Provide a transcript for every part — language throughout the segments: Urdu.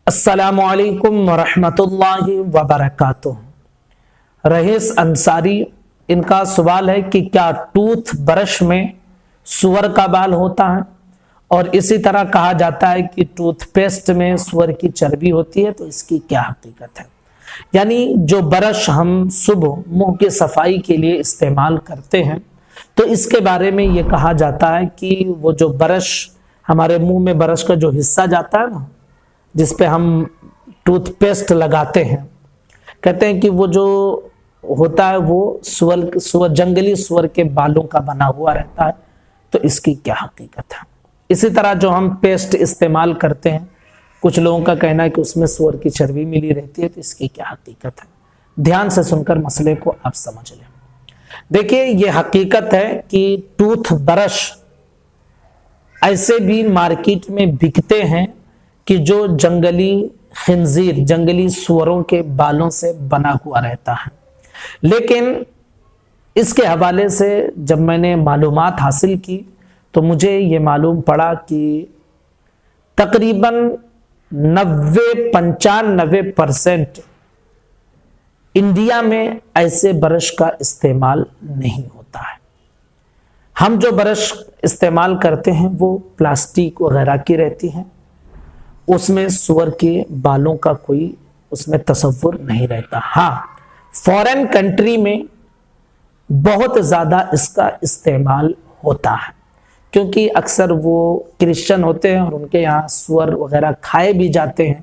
السلام علیکم ورحمۃ اللہ وبرکاتہ۔ رئیس انصاری، ان کا سوال ہے کہ کیا ٹوتھ برش میں سور کا بال ہوتا ہے؟ اور اسی طرح کہا جاتا ہے کہ ٹوتھ پیسٹ میں سور کی چربی ہوتی ہے، تو اس کی کیا حقیقت ہے؟ یعنی جو برش ہم صبح منہ کی صفائی کے لیے استعمال کرتے ہیں، تو اس کے بارے میں یہ کہا جاتا ہے کہ وہ جو برش ہمارے منہ میں برش کا جو حصہ جاتا ہے نا، جس پہ ہم ٹوتھ پیسٹ لگاتے ہیں، کہتے ہیں کہ وہ جو ہوتا ہے وہ جنگلی سور کے بالوں کا بنا ہوا رہتا ہے، تو اس کی کیا حقیقت ہے؟ اسی طرح جو ہم پیسٹ استعمال کرتے ہیں، کچھ لوگوں کا کہنا ہے کہ اس میں سور کی چربی ملی رہتی ہے، تو اس کی کیا حقیقت ہے؟ دھیان سے سن کر مسئلے کو آپ سمجھ لیں۔ دیکھیے، یہ حقیقت ہے کہ ٹوتھ برش ایسے بھی مارکیٹ میں بکتے ہیں کہ جو جنگلی خنزیر، جنگلی سوروں کے بالوں سے بنا ہوا رہتا ہے۔ لیکن اس کے حوالے سے جب میں نے معلومات حاصل کی تو مجھے یہ معلوم پڑا کہ تقریباً 95% انڈیا میں ایسے برش کا استعمال نہیں ہوتا ہے۔ ہم جو برش استعمال کرتے ہیں وہ پلاسٹک وغیرہ کی رہتی ہیں، اس میں سور کے بالوں کا کوئی اس میں تصور نہیں رہتا۔ ہاں، فورن کنٹری میں بہت زیادہ اس کا استعمال ہوتا ہے، کیونکہ اکثر وہ کرسچن ہوتے ہیں اور ان کے یہاں سور وغیرہ کھائے بھی جاتے ہیں،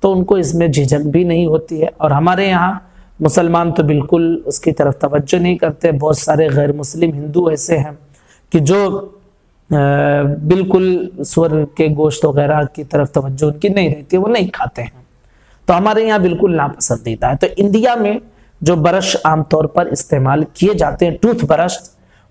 تو ان کو اس میں جھجک بھی نہیں ہوتی ہے۔ اور ہمارے یہاں مسلمان تو بالکل اس کی طرف توجہ نہیں کرتے۔ بہت سارے غیر مسلم ہندو ایسے ہیں کہ جو بالکل سور کے گوشت وغیرہ کی طرف توجہ ان کی نہیں رہتی، وہ نہیں کھاتے ہیں، تو ہمارے یہاں بالکل ناپسندیدہ ہے۔ تو انڈیا میں جو برش عام طور پر استعمال کیے جاتے ہیں، ٹوتھ برش،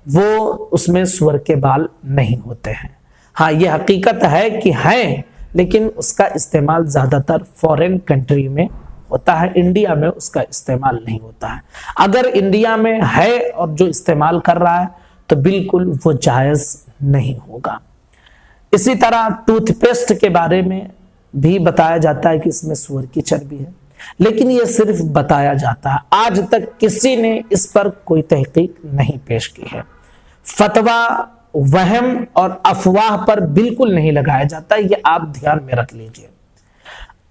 وہ اس میں سور کے بال نہیں ہوتے ہیں۔ ہاں، یہ حقیقت ہے کہ ہیں، لیکن اس کا استعمال زیادہ تر فورن کنٹری میں ہوتا ہے، انڈیا میں اس کا استعمال نہیں ہوتا ہے۔ اگر انڈیا میں ہے اور جو استعمال کر رہا ہے تو بالکل وہ جائز نہیں ہوگا۔ اسی طرح ٹوتھ پیسٹ کے بارے میں بھی بتایا جاتا ہے کہ اس میں سور کی چربی ہے، لیکن یہ صرف بتایا جاتا ہے، آج تک کسی نے اس پر کوئی تحقیق نہیں پیش کی ہے۔ فتویٰ، وہم اور افواہ پر بالکل نہیں لگایا جاتا، یہ آپ دھیان میں رکھ لیجئے۔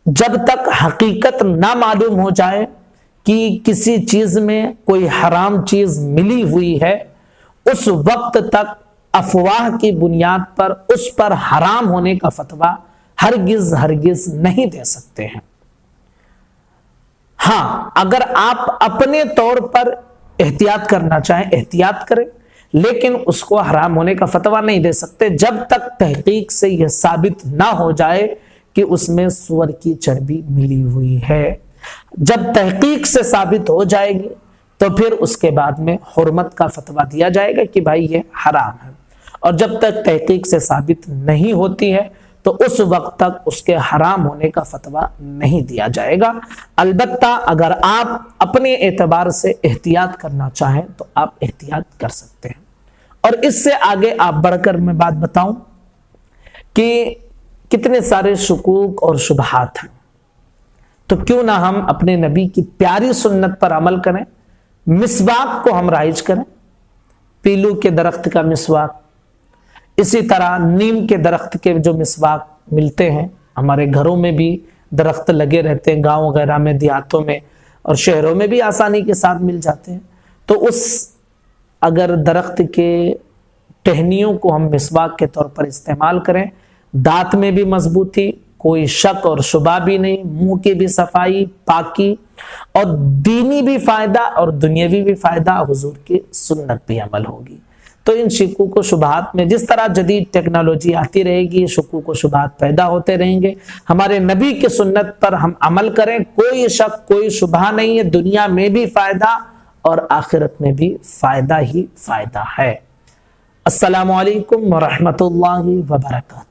جب تک حقیقت نہ معلوم ہو جائے کہ کسی چیز میں کوئی حرام چیز ملی ہوئی ہے، اس وقت تک افواہ کی بنیاد پر اس پر حرام ہونے کا فتویٰ ہرگز نہیں دے سکتے ہیں۔ ہاں، اگر آپ اپنے طور پر احتیاط کرنا چاہیں، احتیاط کریں، لیکن اس کو حرام ہونے کا فتویٰ نہیں دے سکتے جب تک تحقیق سے یہ ثابت نہ ہو جائے کہ اس میں سور کی چربی ملی ہوئی ہے۔ جب تحقیق سے ثابت ہو جائے گی تو پھر اس کے بعد میں حرمت کا فتویٰ دیا جائے گا کہ بھائی یہ حرام ہے، اور جب تک تحقیق سے ثابت نہیں ہوتی ہے تو اس وقت تک اس کے حرام ہونے کا فتویٰ نہیں دیا جائے گا۔ البتہ اگر آپ اپنے اعتبار سے احتیاط کرنا چاہیں تو آپ احتیاط کر سکتے ہیں۔ اور اس سے آگے آپ بڑھ کر میں بات بتاؤں کہ کتنے سارے شکوک اور شبہات ہیں، تو کیوں نہ ہم اپنے نبی کی پیاری سنت پر عمل کریں، مسواک کو ہم رائج کریں، پیلو کے درخت کا مسواک، اسی طرح نیم کے درخت کے جو مسواک ملتے ہیں، ہمارے گھروں میں بھی درخت لگے رہتے ہیں، گاؤں وغیرہ میں، دیہاتوں میں اور شہروں میں بھی آسانی کے ساتھ مل جاتے ہیں، تو اس اگر درخت کے ٹہنیوں کو ہم مسواک کے طور پر استعمال کریں، دانت میں بھی مضبوطی، کوئی شک اور شبہ بھی نہیں، منہ کی بھی صفائی، پاکی، اور دینی بھی فائدہ اور دنیاوی بھی فائدہ، حضور کی سنت بھی عمل ہوگی۔ تو ان شکوک و شبہات میں جس طرح جدید ٹیکنالوجی آتی رہے گی، شکوک و شبہات پیدا ہوتے رہیں گے، ہمارے نبی کی سنت پر ہم عمل کریں، کوئی شک کوئی شبہ نہیں ہے، دنیا میں بھی فائدہ اور آخرت میں بھی فائدہ ہی فائدہ ہے۔ السلام علیکم ورحمۃ اللہ وبرکاتہ۔